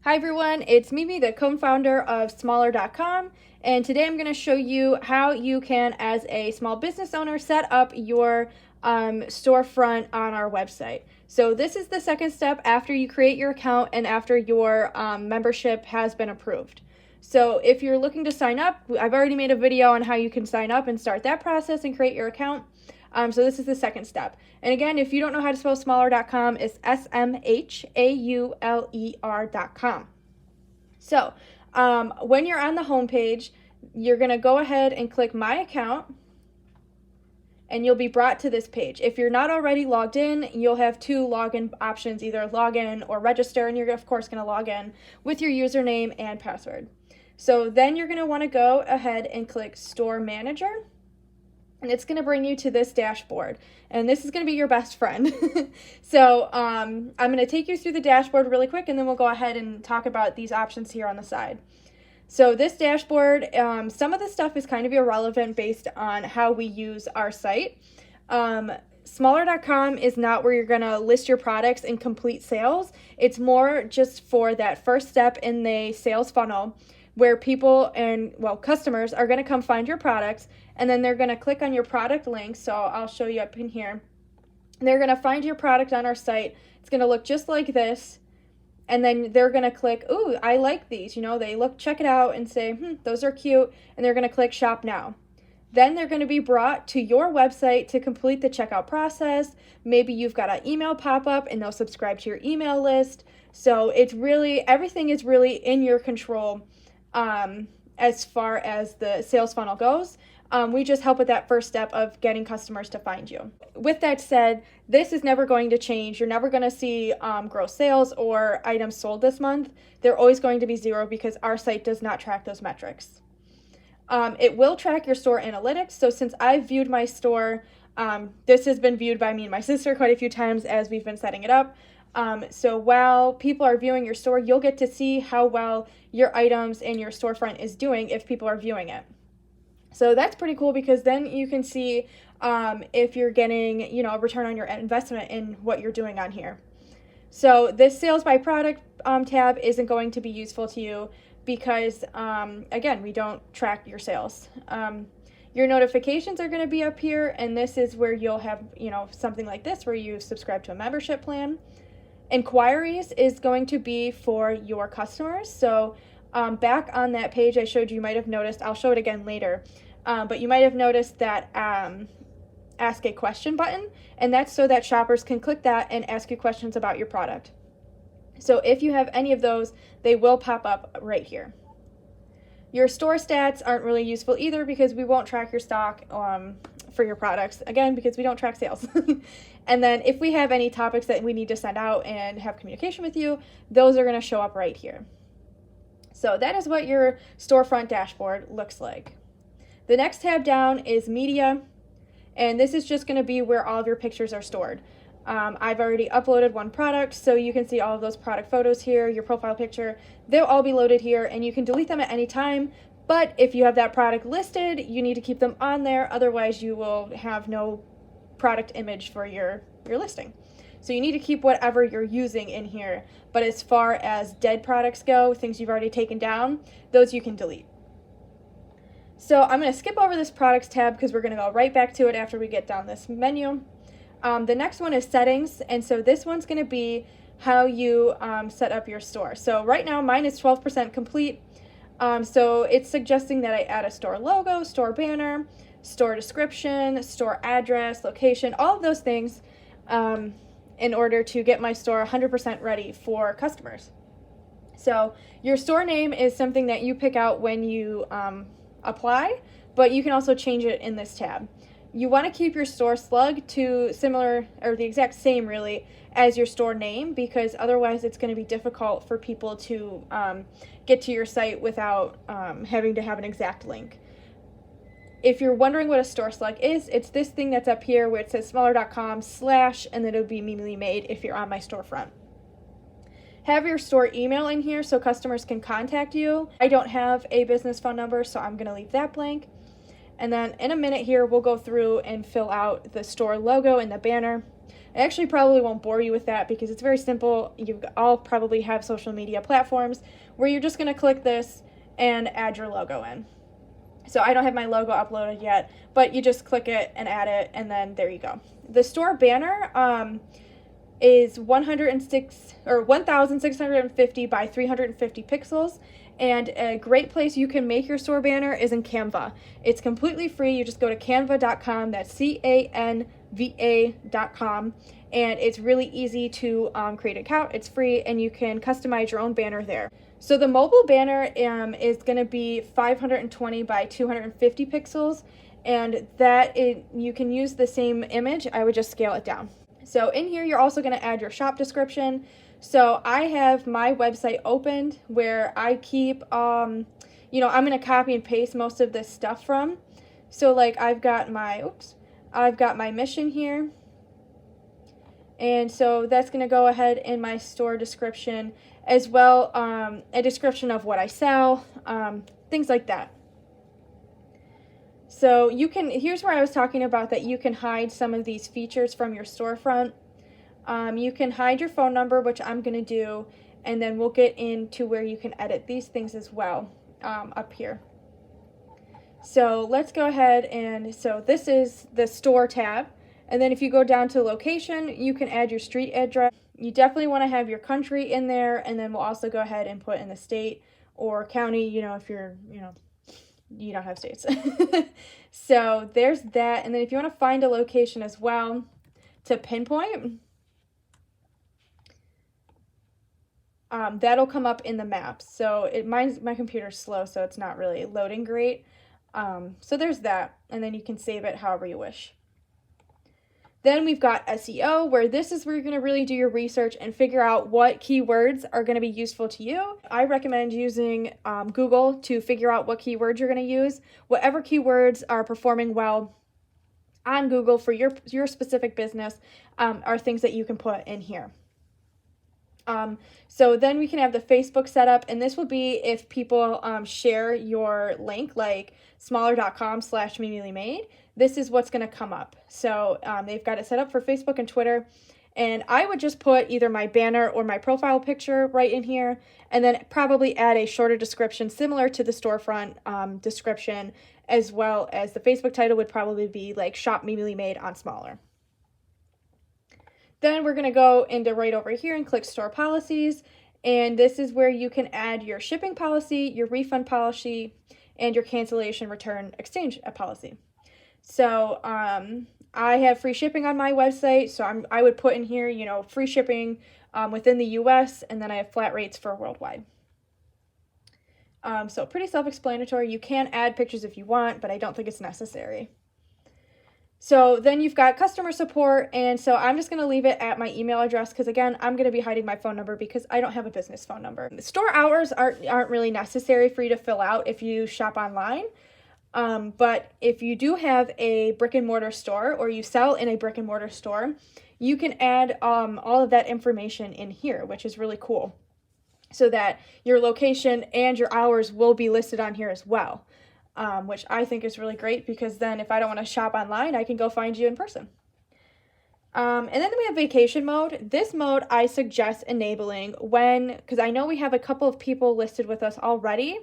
Hi everyone, it's Mimi, the co-founder of Smaller.com, and today I'm going to show you how you can, as a small business owner, set up your storefront on our website. So this is the second step after you create your account and after your membership has been approved. So if you're looking to sign up, I've already made a video on how you can sign up and start that process and create your account. So this is the second step. And again, if you don't know how to spell smaller.com, it's smauler.com. So when you're on the home page, you're going to go ahead and click My Account, and you'll be brought to this page. If you're not already logged in, you'll have two login options, either log in or register, and you're of course going to log in with your username and password. So then you're going to want to go ahead and click Store Manager. And it's going to bring you to this dashboard, and this is going to be your best friend. So I'm going to take you through the dashboard really quick, and then we'll go ahead and talk about these options here on the side. So this dashboard, some of the stuff is kind of irrelevant based on how we use our site. Smaller.com is not where you're going to list your products and complete sales. It's more just for that first step in the sales funnel, where people and, well, customers are going to come find your products, and then they're going to click on your product link. So I'll show you up in here. They're going to find your product on our site. It's going to look just like this. And then they're going to click, ooh, I like these. You know, they check it out and say, those are cute. And they're going to click Shop Now. Then they're going to be brought to your website to complete the checkout process. Maybe you've got an email pop up and they'll subscribe to your email list. So it's really, everything is really in your control as far as the sales funnel goes. We just help with that first step of getting customers to find you. With that said, this is never going to change. You're never going to see gross sales or items sold this month. They're always going to be zero because our site does not track those metrics. It will track your store analytics. So since I've viewed my store, this has been viewed by me and my sister quite a few times as we've been setting it up. So while people are viewing your store, you'll get to see how well your items and your storefront is doing if people are viewing it. So that's pretty cool because then you can see if you're getting, a return on your investment in what you're doing on here. So this sales by product tab isn't going to be useful to you because, again, we don't track your sales. Your notifications are going to be up here, and this is where you'll have, something like this where you subscribe to a membership plan. Inquiries is going to be for your customers. So back on that page I showed you, you might have noticed, I'll show it again later, but you might have noticed that ask a question button, and that's so that shoppers can click that and ask you questions about your product. So if you have any of those, they will pop up right here. Your store stats aren't really useful either because we won't track your stock for your products, again, because we don't track sales. And then if we have any topics that we need to send out and have communication with you, those are going to show up right here. So that is what your storefront dashboard looks like. The next tab down is media, and this is just going to be where all of your pictures are stored. I've already uploaded one product, so you can see all of those product photos here, your profile picture. They'll all be loaded here, and you can delete them at any time. But if you have that product listed, you need to keep them on there. Otherwise, you will have no product image for your listing. So you need to keep whatever you're using in here. But as far as dead products go, things you've already taken down, those you can delete. So I'm going to skip over this products tab because we're going to go right back to it after we get down this menu. The next one is settings, and so this one's going to be how you set up your store. So right now mine is 12% complete. So it's suggesting that I add a store logo, store banner, store description, store address, location, all of those things in order to get my store 100% ready for customers. So your store name is something that you pick out when you apply, but you can also change it in this tab. You want to keep your store slug to similar, or the exact same really, as your store name, because otherwise it's going to be difficult for people to get to your site without having to have an exact link. If you're wondering what a store slug is, it's this thing that's up here where it says smaller.com/ and then it'll be immediately made if you're on my storefront. Have your store email in here so customers can contact you. I don't have a business phone number, so I'm going to leave that blank. And then in a minute here, we'll go through and fill out the store logo and the banner. I actually probably won't bore you with that because it's very simple. You all probably have social media platforms where you're just going to click this and add your logo in. So I don't have my logo uploaded yet, but you just click it and add it, and then there you go. The store banner is 1,650 by 350 pixels. And a great place you can make your store banner is in Canva. It's completely free. You just go to canva.com. That's canva.com. And it's really easy to create an account. It's free, and you can customize your own banner there. So the mobile banner is going to be 520 by 250 pixels. And you can use the same image. I would just scale it down. So in here, you're also going to add your shop description. So I have my website opened where I keep, I'm going to copy and paste most of this stuff from. So like I've got my mission here. And so that's going to go ahead in my store description as well, a description of what I sell, things like that. So here's where I was talking about that you can hide some of these features from your storefront. You can hide your phone number, which I'm going to do, and then we'll get into where you can edit these things as well up here. So let's go ahead, and so this is the store tab. And then if you go down to location, you can add your street address. You definitely want to have your country in there, and then we'll also go ahead and put in the state or county, if you're, you don't have states. So there's that. And then if you want to find a location as well to pinpoint, that'll come up in the maps. So my computer's slow, so it's not really loading great. So there's that, and then you can save it however you wish. Then we've got SEO, where this is where you're going to really do your research and figure out what keywords are going to be useful to you. I recommend using Google to figure out what keywords you're going to use. Whatever keywords are performing well on Google for your specific business are things that you can put in here. So then we can have the Facebook setup, and this will be if people share your link, like smaller.com/mimilimade. This is what's going to come up. So they've got it set up for Facebook and Twitter, and I would just put either my banner or my profile picture right in here, and then probably add a shorter description similar to the storefront description, as well as the Facebook title would probably be like Shop Mimily Made on Smaller. Then we're going to go into right over here and click Store Policies, and this is where you can add your shipping policy, your refund policy, and your cancellation, return, exchange policy. So I have free shipping on my website, so I would put in here, free shipping within the US, and then I have flat rates for worldwide. So pretty self-explanatory. You can add pictures if you want, but I don't think it's necessary. So then you've got customer support, and so I'm just going to leave it at my email address because, again, I'm going to be hiding my phone number because I don't have a business phone number. Store hours aren't really necessary for you to fill out if you shop online, but if you do have a brick-and-mortar store or you sell in a brick-and-mortar store, you can add all of that information in here, which is really cool, so that your location and your hours will be listed on here as well. Which I think is really great because then if I don't want to shop online, I can go find you in person. And then we have vacation mode. This mode I suggest enabling because I know we have a couple of people listed with us already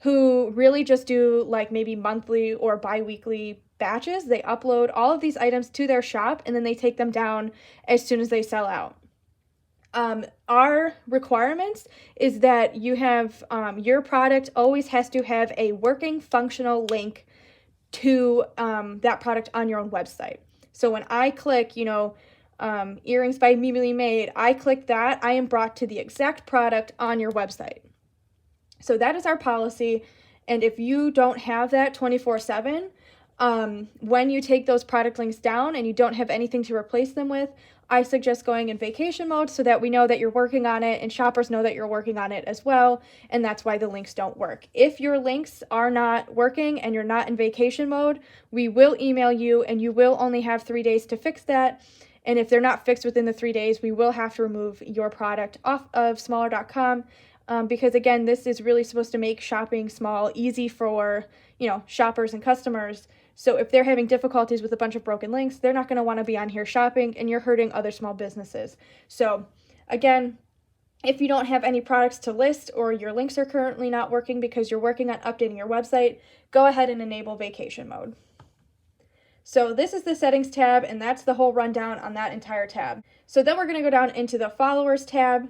who really just do like maybe monthly or bi-weekly batches. They upload all of these items to their shop and then they take them down as soon as they sell out. Our requirements is that you have your product always has to have a working functional link to that product on your own website. So when I click, earrings by Mimily Made, I click that, I am brought to the exact product on your website. So that is our policy. And if you don't have that 24/7, when you take those product links down and you don't have anything to replace them with, I suggest going in vacation mode so that we know that you're working on it and shoppers know that you're working on it as well, and that's why the links don't work. If your links are not working and you're not in vacation mode, we will email you and you will only have 3 days to fix that. And if they're not fixed within the 3 days, we will have to remove your product off of smaller.com because, again, this is really supposed to make shopping small easy for, shoppers and customers. So if they're having difficulties with a bunch of broken links, they're not going to want to be on here shopping, and you're hurting other small businesses. So again, if you don't have any products to list or your links are currently not working because you're working on updating your website, go ahead and enable vacation mode. So this is the settings tab, and that's the whole rundown on that entire tab. So then we're going to go down into the followers tab.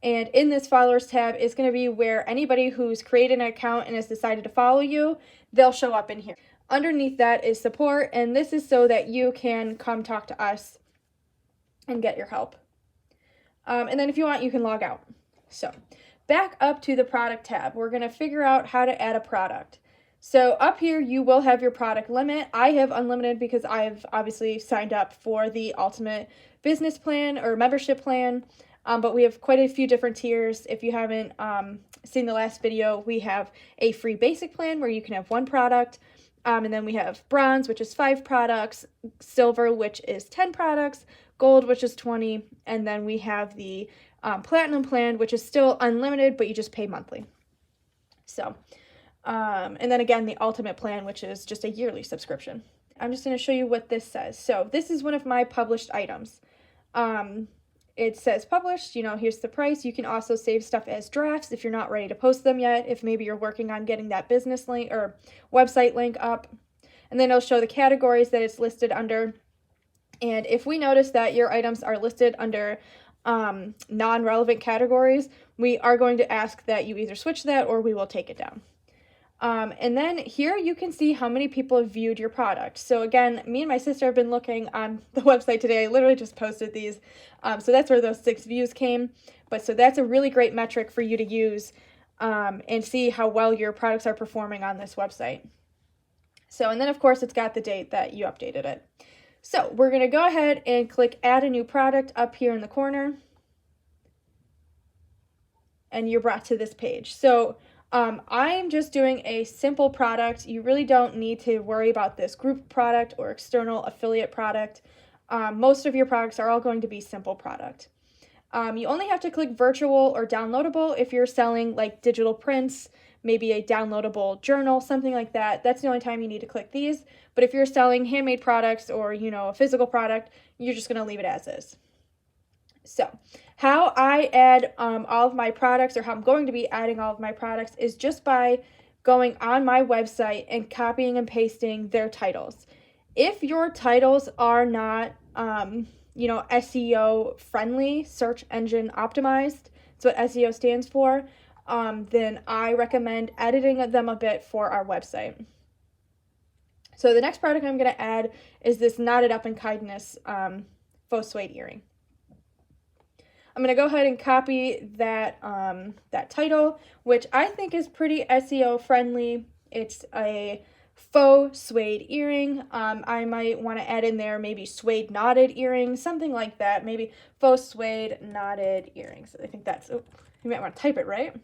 And in this followers tab is going to be where anybody who's created an account and has decided to follow you, they'll show up in here. Underneath that is support, and this is so that you can come talk to us and get your help. And then if you want, you can log out. So back up to the product tab, we're going to figure out how to add a product. So up here, you will have your product limit. I have unlimited because I've obviously signed up for the ultimate business plan or membership plan. But we have quite a few different tiers. If you haven't seen the last video, we have a free basic plan where you can have 1 product. And then we have bronze, which is 5 products, silver, which is 10 products, gold, which is 20. And then we have the platinum plan, which is still unlimited, but you just pay monthly. So, and then again, the ultimate plan, which is just a yearly subscription. I'm just going to show you what this says. So this is one of my published items. It says published, here's the price. You can also save stuff as drafts if you're not ready to post them yet, if maybe you're working on getting that business link or website link up. And then it'll show the categories that it's listed under. And if we notice that your items are listed under non-relevant categories, we are going to ask that you either switch that or we will take it down. And then here you can see how many people have viewed your product. So again, me and my sister have been looking on the website today. I literally just posted these. So that's where those 6 views came. But so that's a really great metric for you to use and see how well your products are performing on this website. So, and then of course it's got the date that you updated it. So we're going to go ahead and click add a new product up here in the corner. And you're brought to this page. So I'm just doing a simple product. You really don't need to worry about this group product or external affiliate product. Most of your products are all going to be simple product. You only have to click virtual or downloadable if you're selling like digital prints, maybe a downloadable journal, something like that. That's the only time you need to click these. But if you're selling handmade products or, a physical product, you're just going to leave it as is. So how I add all of my products, or how I'm going to be adding all of my products, is just by going on my website and copying and pasting their titles. If your titles are not, SEO friendly, search engine optimized, that's what SEO stands for, then I recommend editing them a bit for our website. So the next product I'm going to add is this Knotted Up in Kindness faux suede earring. I'm going to go ahead and copy that that title, which I think is pretty SEO friendly. It's a faux suede earring. I might want to add in there maybe suede knotted earrings, something like that. Maybe faux suede knotted earrings. I think that's, you might want to type it right.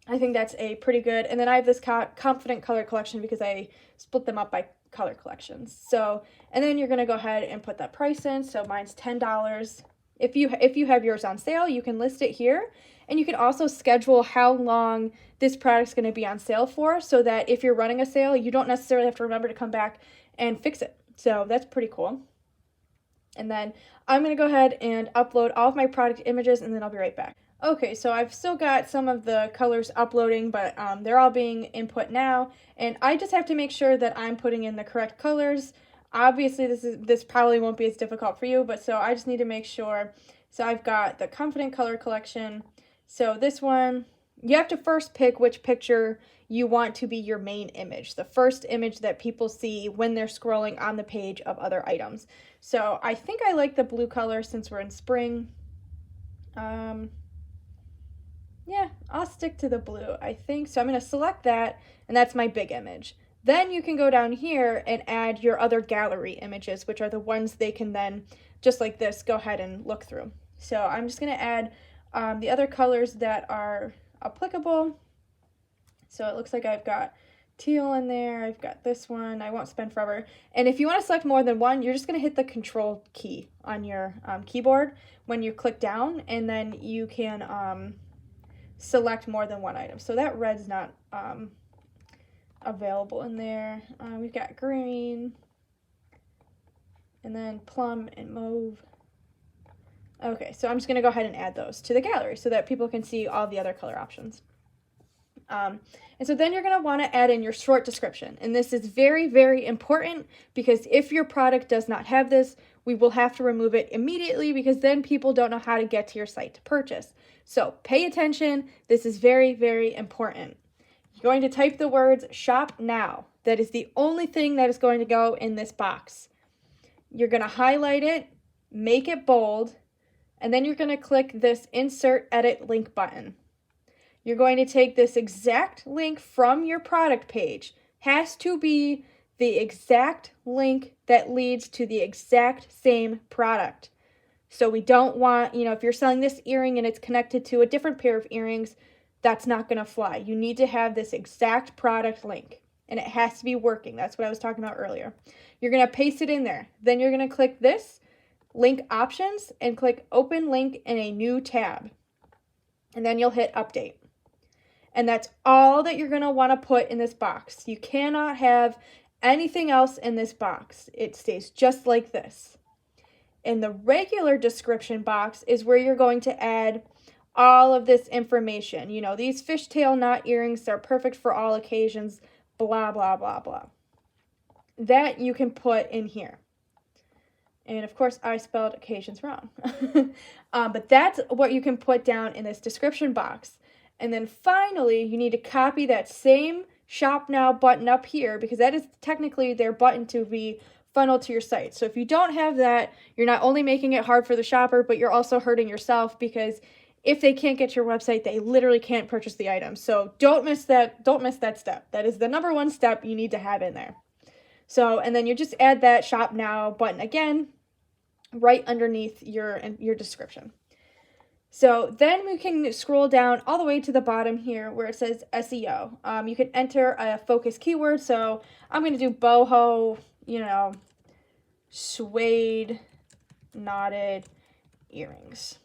I think that's a pretty good, and then I have this confident color collection because I split them up by color collections. So, and then you're going to go ahead and put that price in. So mine's $10. If you have yours on sale, you can list it here, and you can also schedule how long this product's going to be on sale for, so that if you're running a sale, you don't necessarily have to remember to come back and fix it. So that's pretty cool. And then I'm going to go ahead and upload all of my product images, and then I'll be right back. Okay, so I've still got some of the colors uploading, but they're all being input now, and I just have to make sure that I'm putting in the correct colors. Obviously, this probably won't be as difficult for you, but so I just need to make sure. So I've got the Confident Color Collection. So this one, you have to first pick which picture you want to be your main image, the first image that people see when they're scrolling on the page of other items. So I think I like the blue color since we're in spring. Yeah, I'll stick to the blue, I think. So I'm going to select that, and that's my big image. Then you can go down here and add your other gallery images, which are the ones they can then, just like this, go ahead and look through. So I'm just going to add the other colors that are applicable. So it looks like I've got teal in there. I've got this one. I won't spend forever. And if you want to select more than one, you're just going to hit the Control key on your keyboard when you click down, and then you can select more than one item. So that red's not available in there. We've got green, and then plum and mauve. Okay, so I'm just going to go ahead and add those to the gallery so that people can see all the other color options. And so then you're going to want to add in your short description. And this is very, very important because if your product does not have this, we will have to remove it immediately because then people don't know how to get to your site to purchase. So pay attention. This is very, very important. You're going to type the words shop now. That is the only thing that is going to go in this box. You're going to highlight it, make it bold, and then you're going to click this Insert Edit Link button. You're going to take this exact link from your product page. Has to be the exact link that leads to the exact same product. So we don't want, if you're selling this earring and it's connected to a different pair of earrings, that's not going to fly. You need to have this exact product link, and it has to be working. That's what I was talking about earlier. You're going to paste it in there. Then you're going to click this link options and click open link in a new tab. And then you'll hit update. And that's all that you're going to want to put in this box. You cannot have anything else in this box. It stays just like this. In the regular description box is where you're going to add all of this information. These fishtail knot earrings are perfect for all occasions, blah, blah, blah, blah. That you can put in here. And of course, I spelled occasions wrong. But that's what you can put down in this description box. And then finally, you need to copy that same Shop Now button up here because that is technically their button to be funneled to your site. So if you don't have that, you're not only making it hard for the shopper, but you're also hurting yourself because if they can't get to your website, they literally can't purchase the item. So don't miss that step. That is the number one step you need to have in there. So, and then you just add that Shop Now button again, right underneath your description. So then we can scroll down all the way to the bottom here where it says SEO. You can enter a focus keyword. So I'm going to do boho, suede knotted earrings.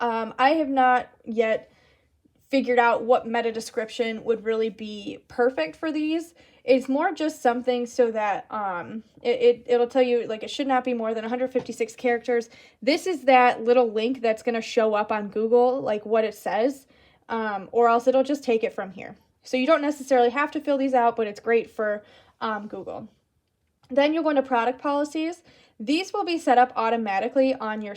I have not yet figured out what meta description would really be perfect for these. It's more just something so that it'll tell you, like, it should not be more than 156 characters. This is that little link that's going to show up on Google, like what it says, or else it'll just take it from here. So you don't necessarily have to fill these out, but it's great for Google. Then you'll go into product policies. These will be set up automatically on your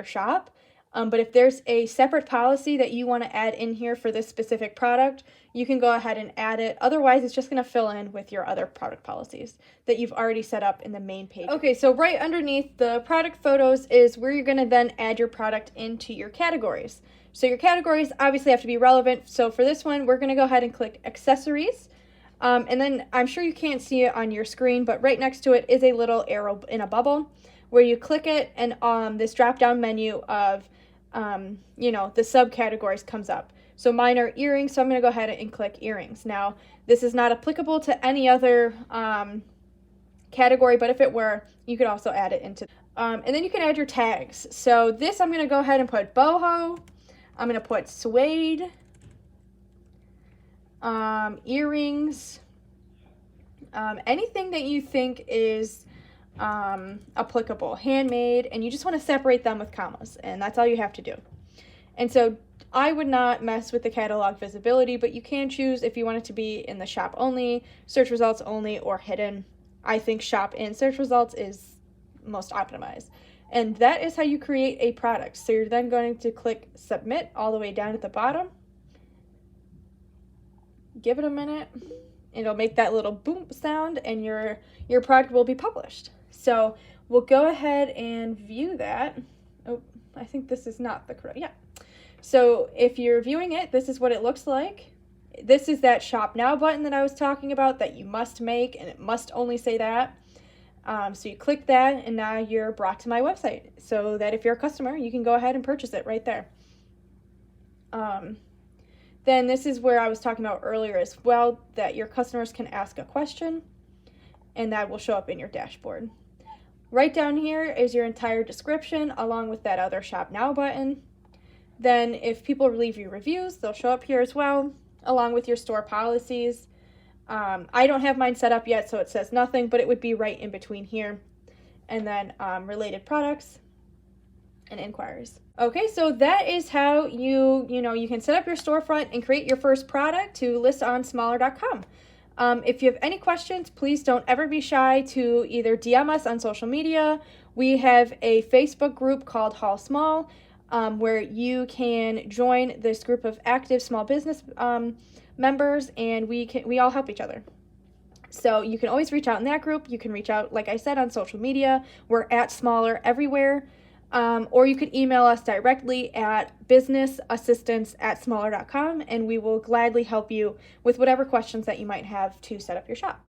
shop. But if there's a separate policy that you want to add in here for this specific product, you can go ahead and add it. Otherwise, it's just going to fill in with your other product policies that you've already set up in the main page. Okay, so right underneath the product photos is where you're going to then add your product into your categories. So your categories obviously have to be relevant. So for this one, we're going to go ahead and click accessories. And then I'm sure you can't see it on your screen, but right next to it is a little arrow in a bubble where you click it and this drop-down menu of the subcategories comes up. So mine are earrings, so I'm going to go ahead and click earrings. Now, this is not applicable to any other category, but if it were, you could also add it into. And then you can add your tags. So this, I'm going to go ahead and put boho. I'm going to put suede, earrings, anything that you think is applicable, handmade, and you just want to separate them with commas, and that's all you have to do. And so I would not mess with the catalog visibility, but you can choose if you want it to be in the shop only, search results only, or hidden. I think shop in search results is most optimized. And that is how you create a product. So you're then going to click submit all the way down at the bottom. Give it a minute. It'll make that little boom sound and your product will be published. So we'll go ahead and view that. Oh, I think this is not the correct, yeah. So if you're viewing it, this is what it looks like. This is that Shop Now button that I was talking about that you must make, and it must only say that. So you click that, and now you're brought to my website, so that if you're a customer, you can go ahead and purchase it right there. Then this is where I was talking about earlier as well, that your customers can ask a question, and that will show up in your dashboard. Right down here is your entire description, along with that other Shop Now button. Then if people leave you reviews, they'll show up here as well, along with your store policies. I don't have mine set up yet, so it says nothing, but it would be right in between here. And then related products and inquiries. Okay, so that is how you can set up your storefront and create your first product to list on smaller.com. If you have any questions, please don't ever be shy to either DM us on social media. We have a Facebook group called Haul Small, where you can join this group of active small business members, and we all help each other. So you can always reach out in that group. You can reach out, like I said, on social media. We're at Smaller everywhere. Or you can email us directly at businessassistance@smaller.com, and we will gladly help you with whatever questions that you might have to set up your shop.